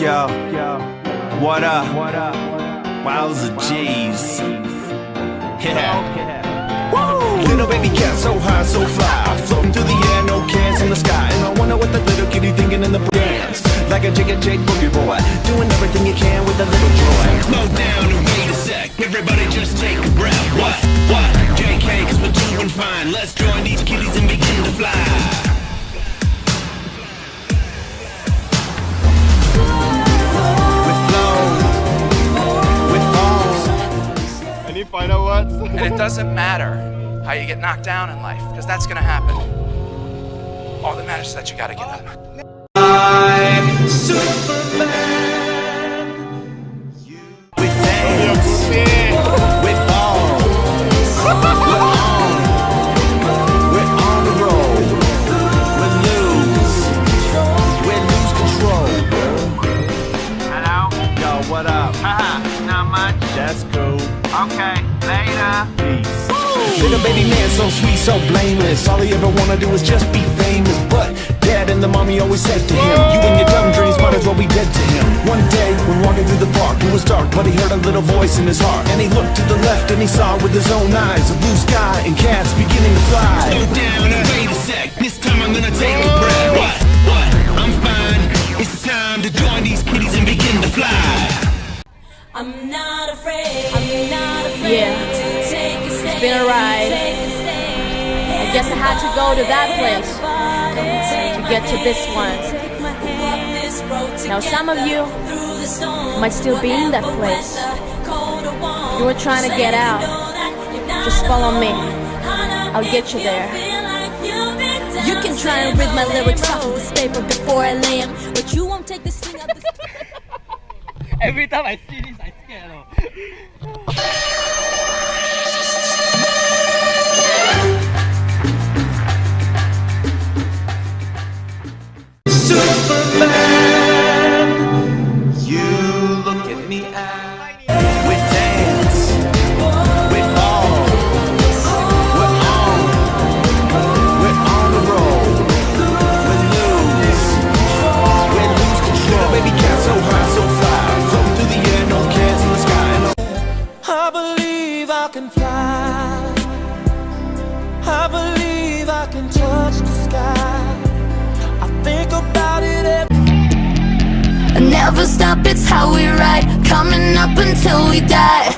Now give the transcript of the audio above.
Yo, what up? Wowza G's. Yeah. Woo! Little baby cat, so high, so fly, floating through the air, no cares in the sky. And I wonder what the little kitty thinking in the dance. Like a Jigga Jake boogie boy, doing everything you can with a little joy. Slow down and wait a sec, everybody just take a breath. What? JK, cause we're doing fine. Let's join these kitties and begin to fly. Any final words? And it doesn't matter how you get knocked down in life, because that's gonna happen. All that matters is that you gotta get up. I'm Superman. We dance with all. We're on the road. We lose control. Hello? Yo, what up? Haha, not much. That's cool. Okay, later. Peace. Little baby man, so sweet, so blameless. All he ever wanna do is just be famous. But dad and the mommy always said to him, you and your dumb dreams might as well be dead to him. One day, when walking through the park, it was dark, but he heard a little voice in his heart. And he looked to the left and he saw with his own eyes a blue sky and cats beginning to fly. Slow down and wait a sec, this time I'm gonna take a breath. What? I'm fine. It's time to join these kitties and begin to fly. I'm not afraid. I'm not afraid. Yeah, it's been a ride. I guess I had to go to that place to get to this one. Now some of you might still be in that place. You were trying to get out. Just follow me. I'll get you there. You can try and read my lyrics off of this paper before I lay 'em, but you won't take the sting out of this. Every time I see this, I scared. Superman, you look at me and we dance, we all, we're on the road, we lose control. Baby cat so high, so fly, floating through the air, no cares in the sky. I believe I can fly, I believe I can touch the sky. I think about it every Never stop, it's how we ride, coming up until we die.